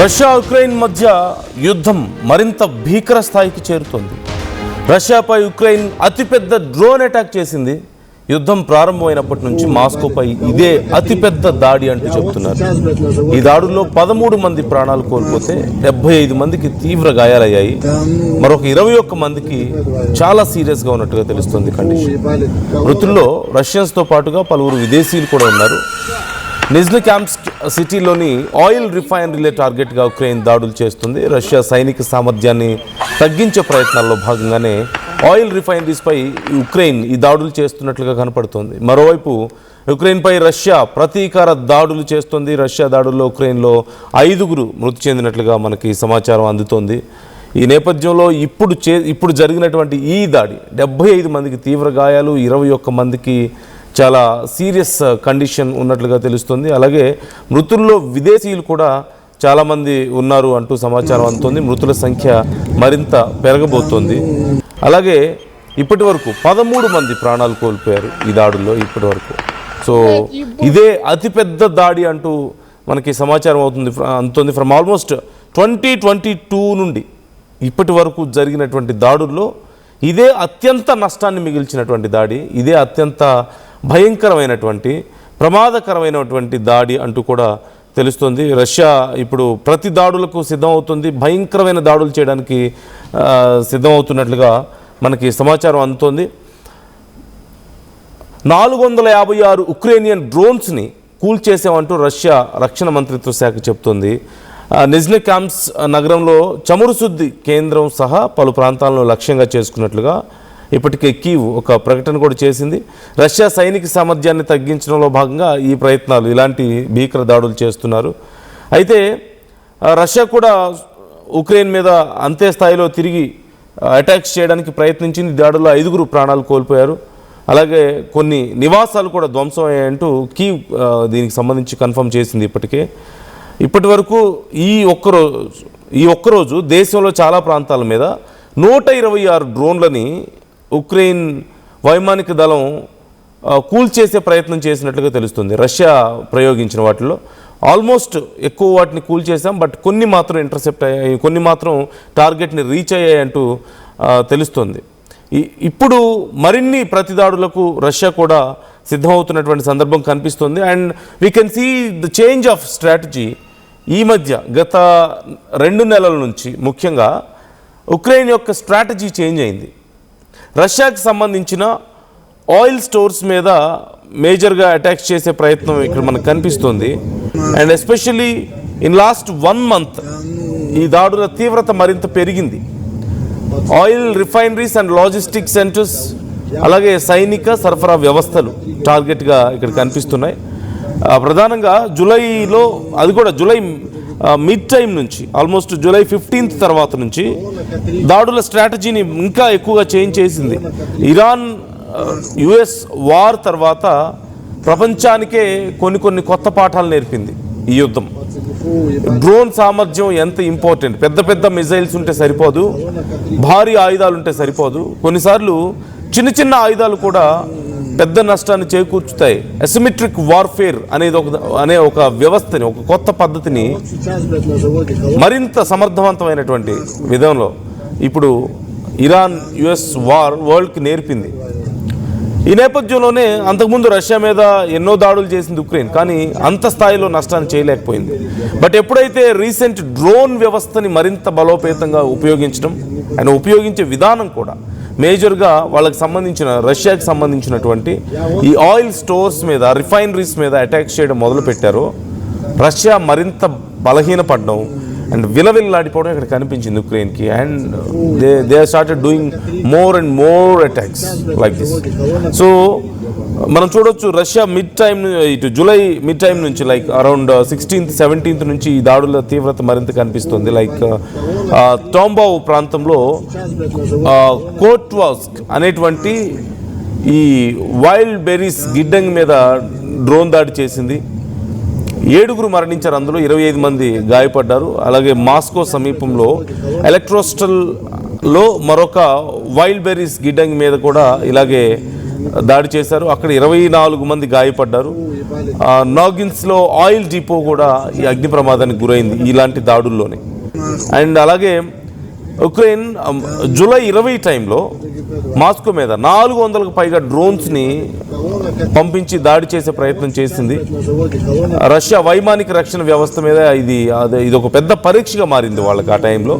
Russia Ukraine మధ్య యుద్ధం మరింత భీకర స్థాయికి చేరుతోంది. రష్యాపై ఉక్రెయిన్ అతిపెద్ద డ్రోన్ అటాక్ చేసింది. యుద్ధం ప్రారంభమైనప్పటి నుంచి మాస్కోపై ఇదే అతిపెద్ద దాడి అంటూ చెబుతున్నారు. ఈ దాడుల్లో 13 మంది ప్రాణాలు కోల్పోతే 75 మందికి తీవ్ర గాయాలయ్యాయి. మరొక 21 మందికి చాలా సీరియస్గా ఉన్నట్టుగా తెలుస్తోంది కండిషన్. మృతుల్లో రష్యన్స్తో పాటుగా పలువురు విదేశీయులు కూడా ఉన్నారు. నిజ్నీ క్యాంప్స్క్ సిటీలోని ఆయిల్ రిఫైనరీలే టార్గెట్గా ఉక్రెయిన్ దాడులు చేస్తుంది. రష్యా సైనిక సామర్థ్యాన్ని తగ్గించే ప్రయత్నాల్లో భాగంగానే ఆయిల్ రిఫైనరీస్పై ఉక్రెయిన్ ఈ దాడులు చేస్తున్నట్లుగా కనపడుతోంది. మరోవైపు ఉక్రెయిన్పై రష్యా ప్రతీకార దాడులు చేస్తుంది. రష్యా దాడుల్లో ఉక్రెయిన్లో 5 మృతి చెందినట్లుగా మనకి సమాచారం అందుతోంది. ఈ నేపథ్యంలో ఇప్పుడు జరిగినటువంటి ఈ దాడి 75 మందికి తీవ్ర గాయాలు, 21 మందికి చాలా సీరియస్ కండిషన్ ఉన్నట్లుగా తెలుస్తుంది. అలాగే మృతుల్లో విదేశీయులు కూడా చాలామంది ఉన్నారు అంటూ సమాచారం అందుతోంది. మృతుల సంఖ్య మరింత పెరగబోతోంది. అలాగే ఇప్పటి వరకు 13 మంది ప్రాణాలు కోల్పోయారు ఈ దాడుల్లో ఇప్పటి వరకు. సో ఇదే అతిపెద్ద దాడి అంటూ మనకి సమాచారం అందుతుంది. ఫ్రమ్ ఆల్మోస్ట్ 2022 నుండి ఇప్పటి వరకు జరిగినటువంటి దాడుల్లో ఇదే అత్యంత నష్టాన్ని మిగిల్చినటువంటి దాడి, ఇదే అత్యంత భయంకరమైనటువంటి ప్రమాదకరమైనటువంటి దాడి అంటూ కూడా తెలుస్తుంది. రష్యా ఇప్పుడు ప్రతి దాడులకు సిద్ధమవుతుంది, భయంకరమైన దాడులు చేయడానికి సిద్ధమవుతున్నట్లుగా మనకి సమాచారం అందుతోంది. 456 ఉక్రేనియన్ డ్రోన్స్ని కూల్చేసామంటూ రష్యా రక్షణ మంత్రిత్వ శాఖ చెబుతోంది. నిజ్నీ క్యాంప్స్ నగరంలో చమురు శుద్ధి కేంద్రం సహా పలు ప్రాంతాలను లక్ష్యంగా చేసుకున్నట్లుగా ఇప్పటికే కీవ్ ఒక ప్రకటన కూడా చేసింది. రష్యా సైనిక సామర్థ్యాన్ని తగ్గించడంలో భాగంగా ఈ ప్రయత్నాలు, ఇలాంటి భీకర దాడులు చేస్తున్నారు. అయితే రష్యా కూడా ఉక్రెయిన్ మీద అంతే స్థాయిలో తిరిగి అటాక్స్ చేయడానికి ప్రయత్నించింది. దాడుల్లో 5 ప్రాణాలు కోల్పోయారు. అలాగే కొన్ని నివాసాలు కూడా ధ్వంసం అయ్యాయంటూ కీవ్ దీనికి సంబంధించి కన్ఫర్మ్ చేసింది. ఇప్పటి వరకు ఈ ఒక్కరోజు దేశంలో చాలా ప్రాంతాల మీద 126 డ్రోన్లని ఉక్రెయిన్ వైమానిక దళం కూల్చేసే ప్రయత్నం చేసినట్లుగా తెలుస్తుంది. రష్యా ప్రయోగించిన వాటిలో ఆల్మోస్ట్ ఎక్కువ వాటిని కూల్చేసాం, బట్ కొన్ని మాత్రం ఇంటర్సెప్ట్ అయ్యాయి, కొన్ని మాత్రం టార్గెట్ని రీచ్ అయ్యాయంటూ తెలుస్తుంది. ఇప్పుడు మరిన్ని ప్రతిదాడులకు రష్యా కూడా సిద్ధమవుతున్నటువంటి సందర్భం కనిపిస్తుంది. And we can see the change of strategy. ఈ మధ్య గత 2 నెలల నుంచి ముఖ్యంగా ఉక్రెయిన్ యొక్క స్ట్రాటజీ చేంజ్ అయింది. రష్యాకి సంబంధించిన ఆయిల్ స్టోర్స్ మీద మేజర్గా అటాక్స్ చేసే ప్రయత్నం ఇక్కడ మనకు కనిపిస్తుంది. And especially in last 1 month ఈ దాడుల తీవ్రత మరింత పెరిగింది. Oil refineries and logistic centres, అలాగే సైనిక సరఫరా వ్యవస్థలు టార్గెట్గా ఇక్కడ కనిపిస్తున్నాయి. ప్రధానంగా జూలైలో, అది కూడా జూలై మిడ్ టైం నుంచి, ఆల్మోస్ట్ జూలై 15th తర్వాత నుంచి దాడుల స్ట్రాటజీని ఇంకా ఎక్కువగా చేంజ్ చేసింది. ఇరాన్ యుఎస్ వార్ తర్వాత ప్రపంచానికే కొన్ని కొత్త పాఠాలు నేర్పింది ఈ యుద్ధం. డ్రోన్ సామర్థ్యం ఎంత ఇంపార్టెంట్. పెద్ద మిజైల్స్ ఉంటే సరిపోదు, భారీ ఆయుధాలు ఉంటే సరిపోదు. కొన్నిసార్లు చిన్న ఆయుధాలు కూడా పెద్ద నష్టాన్ని చేకూర్చుతాయి. అసిమెట్రిక్ వార్ఫేర్ అనే ఒక వ్యవస్థని, ఒక కొత్త పద్ధతిని మరింత సమర్థవంతమైనటువంటి విధంలో ఇప్పుడు ఇరాన్ యుఎస్ వార్ వరల్డ్కి నేర్పింది. ఈ నేపథ్యంలోనే అంతకుముందు రష్యా మీద ఎన్నో దాడులు చేసింది ఉక్రెయిన్, కానీ అంత స్థాయిలో నష్టాన్ని చేయలేకపోయింది. బట్ ఎప్పుడైతే రీసెంట్ డ్రోన్ వ్యవస్థని మరింత బలోపేతంగా ఉపయోగించడం అండ్ ఉపయోగించే విధానం కూడా మేజర్గా వాళ్ళకి సంబంధించిన, రష్యాకి సంబంధించినటువంటి ఈ ఆయిల్ స్టోర్స్ మీద, రిఫైనరీస్ మీద అటాక్స్ చేయడం మొదలుపెట్టారో రష్యా మరింత బలహీనపడడం అండ్ విలవిల్లాడిపోవడం ఇక్కడ కనిపించింది ఉక్రెయిన్కి. And they started doing more and more attacks like this. So మనం చూడొచ్చు రష్యా జూలై మిడ్ టైం నుంచి లైక్ అరౌండ్ 16th 17th నుంచి ఈ దాడుల తీవ్రత మరింత కనిపిస్తుంది. లైక్ టాంబావ్ ప్రాంతంలో కోర్ట్వాస్క్ అనేటువంటి ఈ వైల్డ్ బెర్రీస్ గిడ్డంగి మీద డ్రోన్ దాడి చేసింది. 7 మరణించారు, అందులో 25 మంది గాయపడ్డారు. అలాగే మాస్కో సమీపంలో ఎలక్ట్రోస్టల్లో మరొక వైల్డ్ బెర్రీస్ గిడ్డంగి మీద కూడా ఇలాగే దాడి చేశారు. అక్కడ 24 మంది గాయపడ్డారు. నాగిన్స్లో ఆయిల్ డిపో కూడా ఈ అగ్ని ప్రమాదానికి గురైంది ఇలాంటి దాడుల్లోనే. అండ్ అలాగే ఉక్రెయిన్ జూలై 20 టైంలో మాస్కో మీద 400కు పైగా డ్రోన్స్ని పంపించి దాడి చేసే ప్రయత్నం చేసింది. రష్యా వైమానిక రక్షణ వ్యవస్థ మీద ఇది ఒక పెద్ద పరీక్షగా మారింది వాళ్ళకి. ఆ టైంలో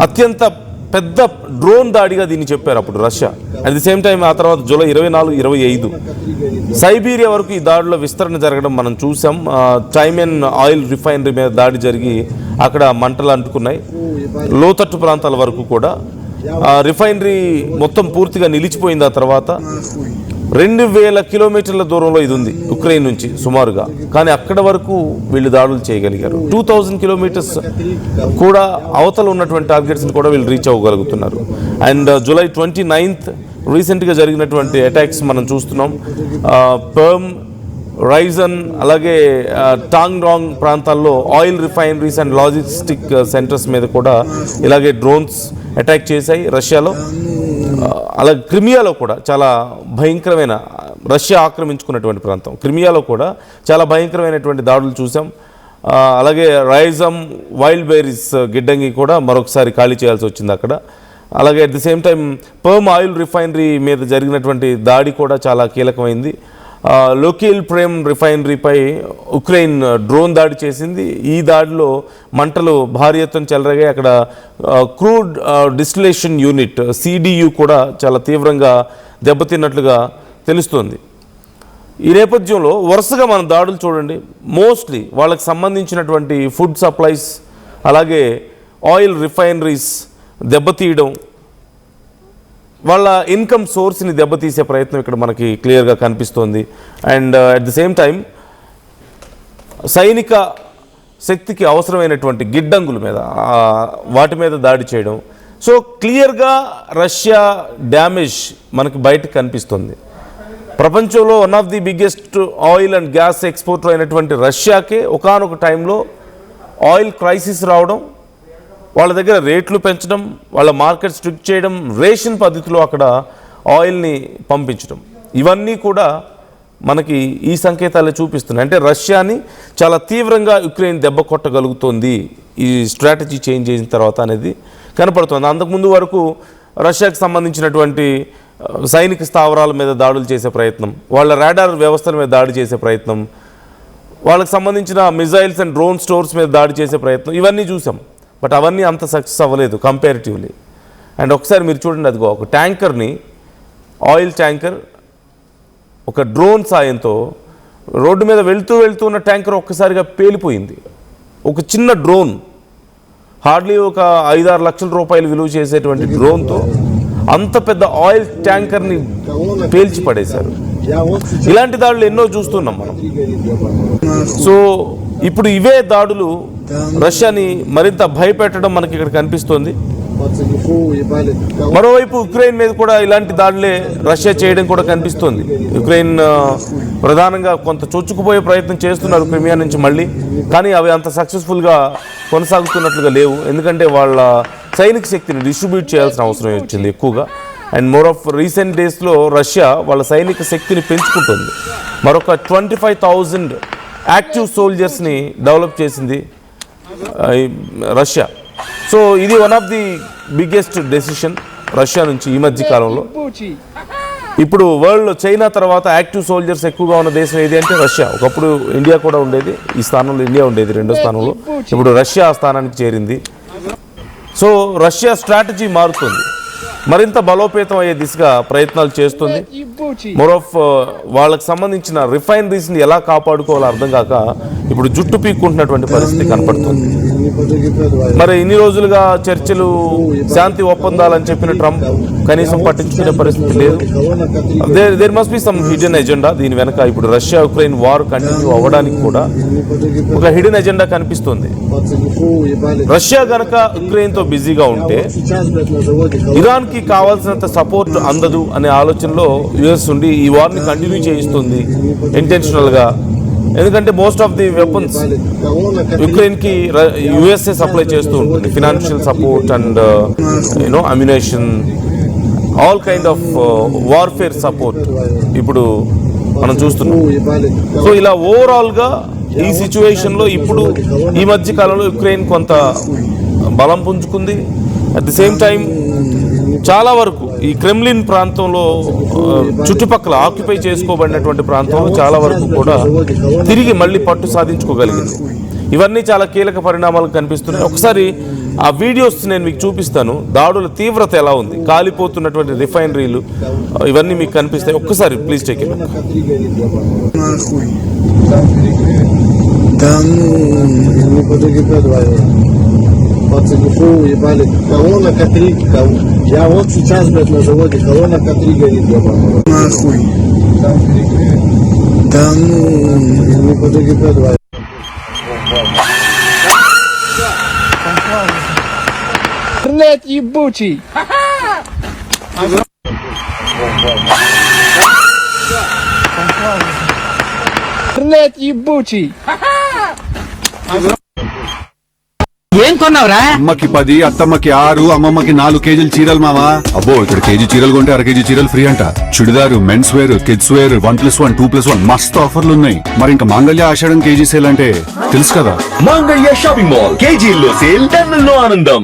అత్యంత పెద్ద డ్రోన్ దాడిగా దీన్ని చెప్పారు అప్పుడు Russia. At the same time ఆ తర్వాత జూలై 24, 25 సైబీరియా వరకు ఈ దాడిలో విస్తరణ జరగడం మనం చూసాం. టైమెన్ ఆయిల్ రిఫైనరీ మీద దాడి జరిగి అక్కడ మంటలు అంటుకున్నాయి. లోతట్టు ప్రాంతాల వరకు కూడా రిఫైనరీ మొత్తం పూర్తిగా నిలిచిపోయింది. ఆ తర్వాత 2000 కిలోమీటర్ల దూరంలో ఇది ఉంది ఉక్రెయిన్ నుంచి సుమారుగా. కానీ అక్కడ వరకు వీళ్ళు దాడులు చేయగలిగారు. 2000 కిలోమీటర్స్ కూడా అవతల ఉన్నటువంటి టార్గెట్స్ని కూడా వీళ్ళు రీచ్ అవ్వగలుగుతున్నారు. అండ్ జూలై 29 రీసెంట్గా జరిగినటువంటి అటాక్స్ మనం చూస్తున్నాం. పర్మ్, రైజన్, అలాగే టాంగ్రాంగ్ ప్రాంతాల్లో oil refineries and logistic centres మీద కూడా ఇలాగే డ్రోన్స్ అటాక్ చేశాయి రష్యాలో. అలాగే క్రిమియాలో కూడా చాలా భయంకరమైన, రష్యా ఆక్రమించుకున్నటువంటి ప్రాంతం క్రిమియాలో కూడా చాలా భయంకరమైనటువంటి దాడులు చూసాం. అలాగే రైజమ్, వైల్డ్ బెర్రీస్ గిడ్డంగి కూడా మరొకసారి ఖాళీ చేయాల్సి వచ్చింది అక్కడ. అలాగే at the same time Perm oil refinery మీద జరిగినటువంటి దాడి కూడా చాలా కీలకమైంది. లోకేల్ ప్రేమ్ రిఫైనరీపై ఉక్రెయిన్ డ్రోన్ దాడి చేసింది. ఈ దాడిలో మంటలు భారీ ఎత్తున చెలరేగాయి. అక్కడ క్రూడ్ డిస్టిలేషన్ యూనిట్ CDU కూడా చాలా తీవ్రంగా దెబ్బతిన్నట్లుగా తెలుస్తోంది. ఈ నేపథ్యంలో వరుసగా మన దాడులు చూడండి. మోస్ట్లీ వాళ్ళకి సంబంధించినటువంటి ఫుడ్ సప్లైస్, అలాగే ఆయిల్ రిఫైనరీస్ దెబ్బతీయడం, వాళ్ళ ఇన్కమ్ సోర్స్ని దెబ్బతీసే ప్రయత్నం ఇక్కడ మనకి క్లియర్గా కనిపిస్తోంది. And at the same time సైనిక శక్తికి అవసరమైనటువంటి గిడ్డంగుల మీద, వాటి మీద దాడి చేయడం. సో క్లియర్గా రష్యా డ్యామేజ్ మనకి బయటకు కనిపిస్తుంది. ప్రపంచంలో one of the biggest oil and gas exporter అయినటువంటి రష్యాకే ఒకానొక టైంలో ఆయిల్ క్రైసిస్ రావడం, వాళ్ళ దగ్గర రేట్లు పెంచడం, వాళ్ళ మార్కెట్ స్ట్రిక్ట్ చేయడం, రేషన్ పద్ధతిలో అక్కడ ఆయిల్ని పంపించడం, ఇవన్నీ కూడా మనకి ఈ సంకేతాలే చూపిస్తున్నాయి. అంటే రష్యాని చాలా తీవ్రంగా ఉక్రెయిన్ దెబ్బ కొట్టగలుగుతోంది ఈ స్ట్రాటజీ చేంజ్ చేసిన తర్వాత అనేది కనపడుతుంది. అంతకుముందు వరకు రష్యాకి సంబంధించినటువంటి సైనిక స్థావరాల మీద దాడులు చేసే ప్రయత్నం, వాళ్ళ రాడార్ వ్యవస్థల మీద దాడి చేసే ప్రయత్నం, వాళ్ళకి సంబంధించిన మిజైల్స్ అండ్ డ్రోన్ స్టోర్స్ మీద దాడి చేసే ప్రయత్నం, ఇవన్నీ చూసాం. బట్ అవన్నీ అంత సక్సెస్ అవ్వలేదు కంపారిటివ్లీ. అండ్ ఒకసారి మీరు చూడండి, అదిగో ఒక ట్యాంకర్ని, ఆయిల్ ట్యాంకర్ ఒక డ్రోన్ సాయంతో రోడ్డు మీద వెళ్తూ ఉన్న ట్యాంకర్ ఒక్కసారిగా పేలిపోయింది. ఒక చిన్న డ్రోన్, హార్డ్లీ ఒక 5-6 లక్షల రూపాయలు విలువ చేసేటువంటి డ్రోన్తో అంత పెద్ద ఆయిల్ ట్యాంకర్ని పేల్చి పడేశారు. ఇలాంటి దాడులు ఎన్నో చూస్తున్నాం మనం. సో ఇప్పుడు ఇవే దాడులు రష్యాని మరింత భయపెట్టడం మనకి ఇక్కడ కనిపిస్తోంది. మరోవైపు ఉక్రెయిన్ మీద కూడా ఇలాంటి దాడులే రష్యా చేయడం కూడా కనిపిస్తోంది. ఉక్రెయిన్ ప్రధానంగా కొంత చొచ్చుకుపోయే ప్రయత్నం చేస్తున్నారు క్రిమియా నుంచి మళ్ళీ, కానీ అవి అంత సక్సెస్ఫుల్గా కొనసాగుతున్నట్లుగా లేవు. ఎందుకంటే వాళ్ళ సైనిక శక్తిని డిస్ట్రిబ్యూట్ చేయాల్సిన అవసరం వచ్చింది ఎక్కువగా. అండ్ మోర్ ఆఫ్ రీసెంట్ డేస్లో రష్యా వాళ్ళ సైనిక శక్తిని పెంచుకుంటుంది. మరొక 25,000 యాక్టివ్ సోల్జర్స్ని డెవలప్ చేసింది రష్యా. సో ఇది one of the biggest decision Russia నుంచి ఈ మధ్య కాలంలో. ఇప్పుడు వరల్డ్లో చైనా తర్వాత యాక్టివ్ సోల్జర్స్ ఎక్కువగా ఉన్న దేశం ఏది అంటే రష్యా. ఒకప్పుడు ఇండియా కూడా ఉండేది, ఈ స్థానంలో ఇండియా ఉండేది 2వ స్థానంలో. ఇప్పుడు రష్యా ఆ స్థానానికి చేరింది. సో రష్యా స్ట్రాటజీ మారుతుంది, మరింత బలోపేతం అయ్యే దిశగా ప్రయత్నాలు చేస్తుంది. మోరోఫ్ వాళ్ళకి సంబంధించిన రిఫైనరీస్ని ఎలా కాపాడుకోవాలో అర్థం కాక ఇప్పుడు జుట్టు పీక్కుంటున్నటువంటి పరిస్థితి కనపడుతుంది. మరి ఇన్ని రోజులుగా చర్చలు, శాంతి ఒప్పందాలని చెప్పిన ట్రంప్ కనీసం పట్టించుకునే పరిస్థితి లేదు. There must be some hidden agenda దీని వెనక. ఇప్పుడు రష్యా ఉక్రెయిన్ వార్ కంటిన్యూ అవ్వడానికి కూడా ఒక హిడెన్ ఎజెండా కనిపిస్తుంది. రష్యా గనక ఉక్రెయిన్తో బిజీగా ఉంటే ఇరాన్కి కావాల్సినంత సపోర్ట్ అందదు అనే ఆలోచనలో యుఎస్ ఉండి ఈ వార్ని కంటిన్యూ చేయిస్తుంది ఇంటెన్షనల్గా. ఎందుకంటే మోస్ట్ ఆఫ్ ది వెపన్స్ యుక్రెయిన్కి యుఎస్ఏ సప్లై చేస్తూ ఉంటుంది, financial support and ammunition. All kind of warfare support ఇప్పుడు మనం చూస్తున్నాం. సో ఇలా ఓవరాల్గా ఈ సిచ్యువేషన్లో ఇప్పుడు ఈ మధ్య కాలంలో యుక్రెయిన్ కొంత బలం పుంజుకుంది. అట్ ది సేమ్ టైం చాలా వరకు ఈ క్రెమ్లిన్ ప్రాంతంలో చుట్టుపక్కల ఆక్యుపై చేసుకోబడినటువంటి ప్రాంతంలో చాలా వరకు కూడా తిరిగి మళ్ళీ పట్టు సాధించుకోగలిగింది. ఇవన్నీ చాలా కీలక పరిణామాలు కనిపిస్తున్నాయి. ఒకసారి ఆ వీడియోస్ నేను మీకు చూపిస్తాను. దాడుల తీవ్రత ఎలా ఉంది, కాలిపోతున్నటువంటి రిఫైనరీలు ఇవన్నీ మీకు కనిపిస్తాయి. ఒక్కసారి ప్లీజ్ చెక్ ఇట్. Пацаны, фу, ебали, колонна К3, я вот сейчас, блядь, на заводе, колонна К3 горит, ебаный. Нахуй. Да ну, не по ДГП-2. Интернет ебучий. Интернет ебучий. ఏం కొన్నావురా? అమ్మకి 10, అత్తమ్మకి 6, అమ్మమ్మకి 4 కేజీలు చీరలు మావా. అబ్బో ఇక్కడ కేజీ చీరలు కొంటే అర కేజీ చీరలు ఫ్రీ అంట. Churidar, men's wear, kids wear 1+1, 2+1 మస్తు ఆఫర్లు ఉన్నాయి. మరి ఇంకా మాంగళ్య ఆషాఢం కేజీ సేల్ అంటే తెలుసు కదా. మాంగళ్య షాపింగ్ మాల్ కేజీల్లో సేల్, టన్నుల్లో ఆనందం.